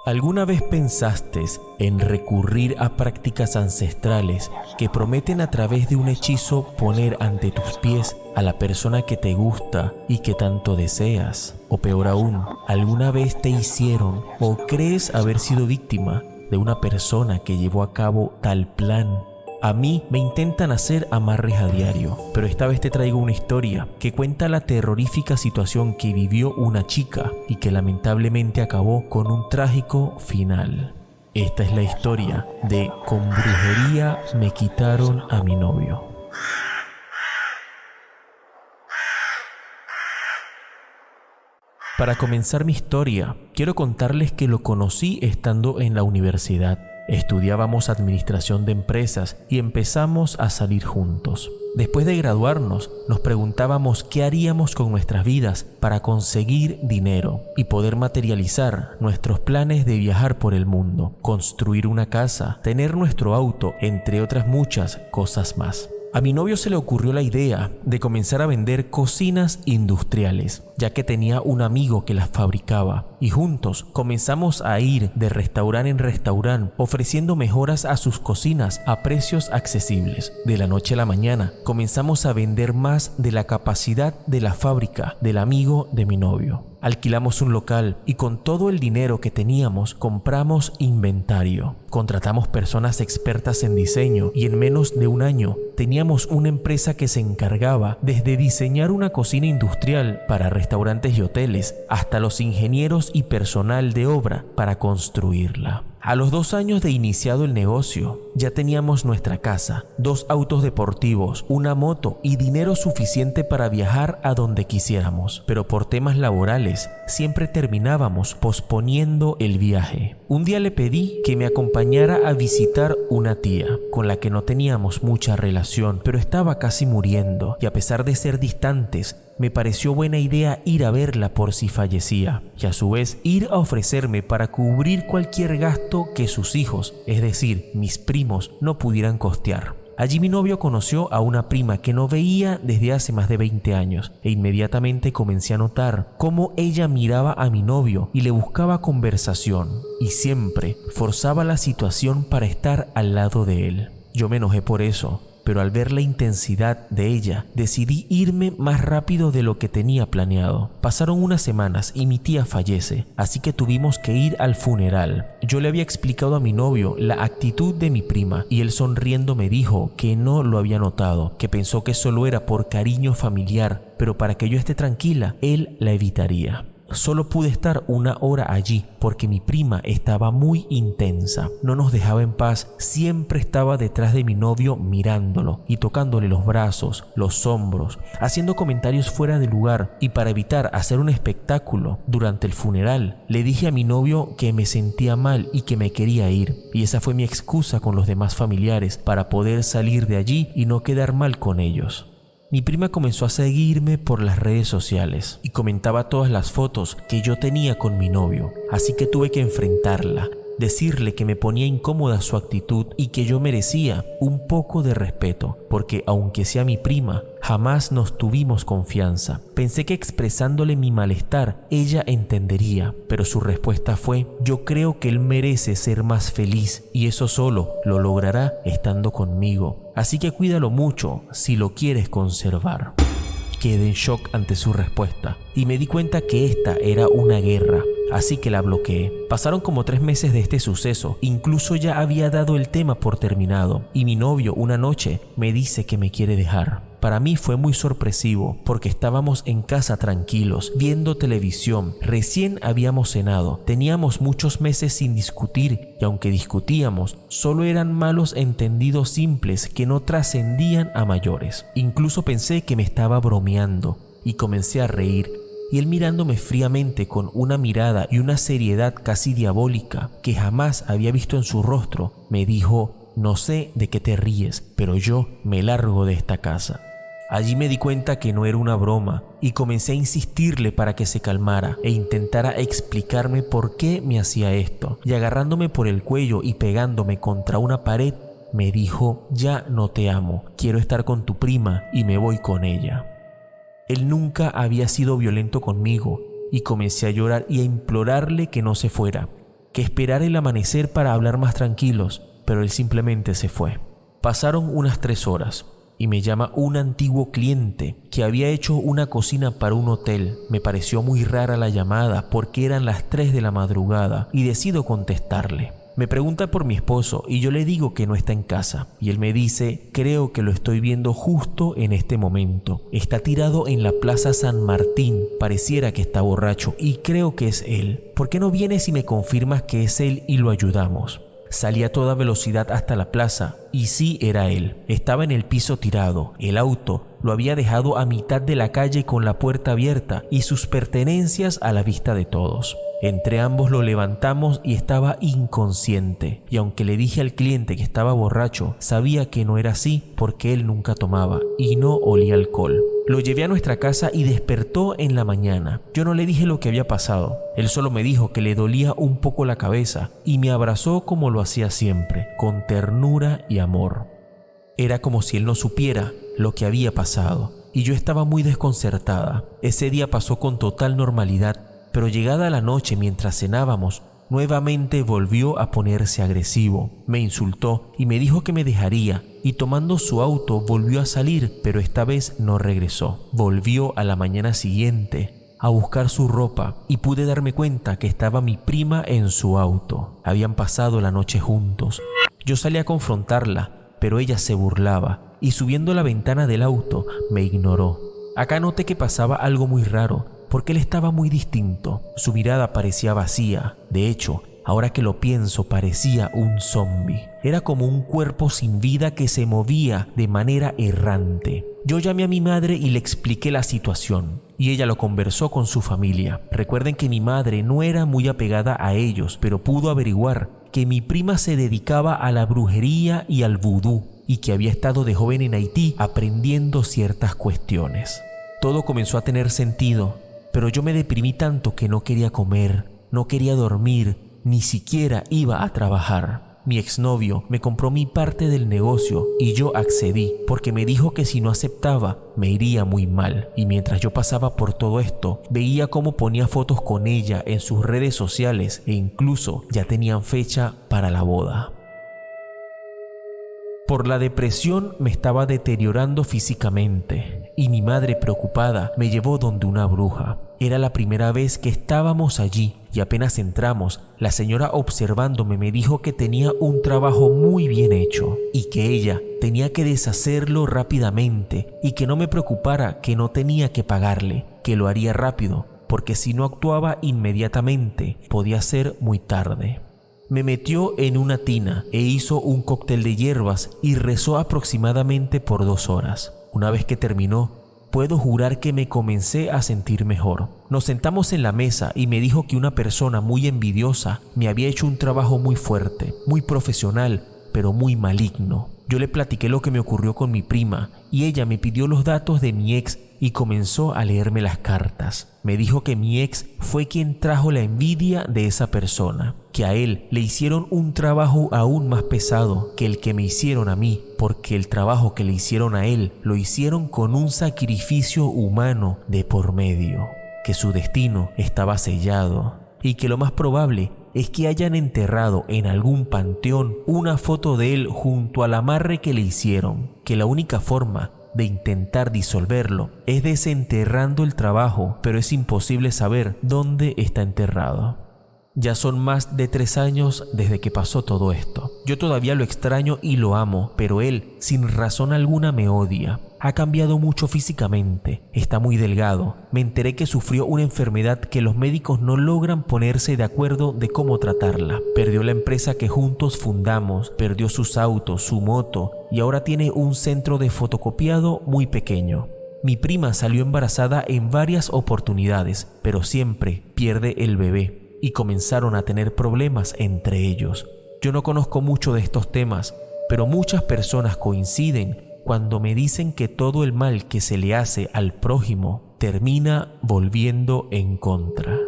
¿Alguna vez pensaste en recurrir a prácticas ancestrales que prometen a través de un hechizo poner ante tus pies a la persona que te gusta y que tanto deseas? O peor aún, ¿alguna vez te hicieron o crees haber sido víctima de una persona que llevó a cabo tal plan? A mí me intentan hacer amarres a diario, pero esta vez te traigo una historia que cuenta la terrorífica situación que vivió una chica y que lamentablemente acabó con un trágico final. Esta es la historia de Con brujería me quitaron a mi novio. Para comenzar mi historia, quiero contarles que lo conocí estando en la universidad. Estudiábamos administración de empresas y empezamos a salir juntos. Después de graduarnos, nos preguntábamos qué haríamos con nuestras vidas para conseguir dinero y poder materializar nuestros planes de viajar por el mundo, construir una casa, tener nuestro auto, entre otras muchas cosas más. A mi novio se le ocurrió la idea de comenzar a vender cocinas industriales, ya que tenía un amigo que las fabricaba, y juntos comenzamos a ir de restaurante en restaurante ofreciendo mejoras a sus cocinas a precios accesibles. De la noche a la mañana comenzamos a vender más de la capacidad de la fábrica del amigo de mi novio. Alquilamos un local y con todo el dinero que teníamos compramos inventario. Contratamos personas expertas en diseño y en menos de un año teníamos una empresa que se encargaba desde diseñar una cocina industrial para restaurantes y hoteles hasta los ingenieros y personal de obra para construirla. A los 2 años de iniciado el negocio, ya teníamos nuestra casa, 2 autos deportivos, una moto y dinero suficiente para viajar a donde quisiéramos. Pero por temas laborales, siempre terminábamos posponiendo el viaje. Un día le pedí que me acompañara a visitar una tía, con la que no teníamos mucha relación, pero estaba casi muriendo, y a pesar de ser distantes, me pareció buena idea ir a verla por si fallecía, y a su vez ir a ofrecerme para cubrir cualquier gasto que sus hijos, es decir, mis primos, no pudieran costear. Allí mi novio conoció a una prima que no veía desde hace más de 20 años e inmediatamente comencé a notar cómo ella miraba a mi novio y le buscaba conversación y siempre forzaba la situación para estar al lado de él. Yo me enojé por eso, pero al ver la intensidad de ella, decidí irme más rápido de lo que tenía planeado. Pasaron unas semanas y mi tía fallece, así que tuvimos que ir al funeral. Yo le había explicado a mi novio la actitud de mi prima y él sonriendo me dijo que no lo había notado, que pensó que solo era por cariño familiar, pero para que yo esté tranquila, él la evitaría. Solo pude estar 1 hora allí porque mi prima estaba muy intensa. No nos dejaba en paz, siempre estaba detrás de mi novio mirándolo y tocándole los brazos, los hombros, haciendo comentarios fuera de lugar. Y para evitar hacer un espectáculo durante el funeral, le dije a mi novio que me sentía mal y que me quería ir. Y esa fue mi excusa con los demás familiares para poder salir de allí y no quedar mal con ellos. Mi prima comenzó a seguirme por las redes sociales y comentaba todas las fotos que yo tenía con mi novio, así que tuve que enfrentarla, decirle que me ponía incómoda su actitud y que yo merecía un poco de respeto, porque aunque sea mi prima, jamás nos tuvimos confianza. Pensé que expresándole mi malestar, ella entendería, pero su respuesta fue: yo creo que él merece ser más feliz y eso solo lo logrará estando conmigo. Así que cuídalo mucho si lo quieres conservar. Quedé en shock ante su respuesta y me di cuenta que esta era una guerra, así que la bloqueé. Pasaron como 3 meses de este suceso, incluso ya había dado el tema por terminado y mi novio una noche me dice que me quiere dejar. Para mí fue muy sorpresivo porque estábamos en casa tranquilos, viendo televisión, recién habíamos cenado, teníamos muchos meses sin discutir y aunque discutíamos, solo eran malos entendidos simples que no trascendían a mayores. Incluso pensé que me estaba bromeando y comencé a reír. Y él mirándome fríamente con una mirada y una seriedad casi diabólica que jamás había visto en su rostro, me dijo: no sé de qué te ríes, pero yo me largo de esta casa. Allí me di cuenta que no era una broma y comencé a insistirle para que se calmara e intentara explicarme por qué me hacía esto. Y agarrándome por el cuello y pegándome contra una pared, me dijo: ya no te amo, quiero estar con tu prima y me voy con ella. Él nunca había sido violento conmigo y comencé a llorar y a implorarle que no se fuera. que esperara el amanecer para hablar más tranquilos, pero él simplemente se fue. Pasaron unas 3 horas y me llama un antiguo cliente que había hecho una cocina para un hotel. Me pareció muy rara la llamada porque eran las 3 de la madrugada y decido contestarle. Me pregunta por mi esposo y yo le digo que no está en casa. Y él me dice, creo que lo estoy viendo justo en este momento. Está tirado en la Plaza San Martín. Pareciera que está borracho y creo que es él. ¿Por qué no vienes y me confirmas que es él y lo ayudamos? Salí a toda velocidad hasta la plaza y sí era él. Estaba en el piso tirado. El auto lo había dejado a mitad de la calle con la puerta abierta y sus pertenencias a la vista de todos. Entre ambos lo levantamos y estaba inconsciente. Y aunque le dije al cliente que estaba borracho, sabía que no era así porque él nunca tomaba y no olía alcohol. Lo llevé a nuestra casa y despertó en la mañana. Yo no le dije lo que había pasado. Él solo me dijo que le dolía un poco la cabeza y me abrazó como lo hacía siempre, con ternura y amor. Era como si él no supiera lo que había pasado y yo estaba muy desconcertada. Ese día pasó con total normalidad, pero llegada la noche mientras cenábamos, nuevamente volvió a ponerse agresivo. Me insultó y me dijo que me dejaría y tomando su auto volvió a salir, pero esta vez no regresó. Volvió a la mañana siguiente a buscar su ropa y pude darme cuenta que estaba mi prima en su auto. Habían pasado la noche juntos. Yo salí a confrontarla, pero ella se burlaba y subiendo la ventana del auto me ignoró. Acá noté que pasaba algo muy raro, porque él estaba muy distinto. Su mirada parecía vacía. De hecho, ahora que lo pienso, parecía un zombie. Era como un cuerpo sin vida que se movía de manera errante. Yo llamé a mi madre y le expliqué la situación, y ella lo conversó con su familia. Recuerden que mi madre no era muy apegada a ellos, pero pudo averiguar que mi prima se dedicaba a la brujería y al vudú, y que había estado de joven en Haití aprendiendo ciertas cuestiones. Todo comenzó a tener sentido, pero yo me deprimí tanto que no quería comer, no quería dormir, ni siquiera iba a trabajar. Mi exnovio me compró mi parte del negocio y yo accedí porque me dijo que si no aceptaba me iría muy mal. Y mientras yo pasaba por todo esto, veía cómo ponía fotos con ella en sus redes sociales e incluso ya tenían fecha para la boda. Por la depresión me estaba deteriorando físicamente y mi madre preocupada me llevó donde una bruja. Era la primera vez que estábamos allí y apenas entramos, la señora observándome me dijo que tenía un trabajo muy bien hecho y que ella tenía que deshacerlo rápidamente y que no me preocupara, que no tenía que pagarle, que lo haría rápido, porque si no actuaba inmediatamente podía ser muy tarde. Me metió en una tina e hizo un cóctel de hierbas y rezó aproximadamente por 2 horas. Una vez que terminó, puedo jurar que me comencé a sentir mejor. Nos sentamos en la mesa y me dijo que una persona muy envidiosa me había hecho un trabajo muy fuerte, muy profesional, pero muy maligno. Yo le platiqué lo que me ocurrió con mi prima y ella me pidió los datos de mi ex y comenzó a leerme las cartas. Me dijo que mi ex fue quien trajo la envidia de esa persona, que a él le hicieron un trabajo aún más pesado que el que me hicieron a mí, porque el trabajo que le hicieron a él lo hicieron con un sacrificio humano de por medio, que su destino estaba sellado y que lo más probable es que hayan enterrado en algún panteón una foto de él junto al amarre que le hicieron, que la única forma de intentar disolverlo es desenterrando el trabajo, pero es imposible saber dónde está enterrado. Ya son más de 3 años desde que pasó todo esto. Yo todavía lo extraño y lo amo, pero él, sin razón alguna, me odia. Ha cambiado mucho físicamente, está muy delgado. Me enteré que sufrió una enfermedad que los médicos no logran ponerse de acuerdo de cómo tratarla. Perdió la empresa que juntos fundamos, perdió sus autos, su moto y ahora tiene un centro de fotocopiado muy pequeño. Mi prima salió embarazada en varias oportunidades, pero siempre pierde el bebé. Y comenzaron a tener problemas entre ellos. Yo no conozco mucho de estos temas, pero muchas personas coinciden cuando me dicen que todo el mal que se le hace al prójimo termina volviendo en contra.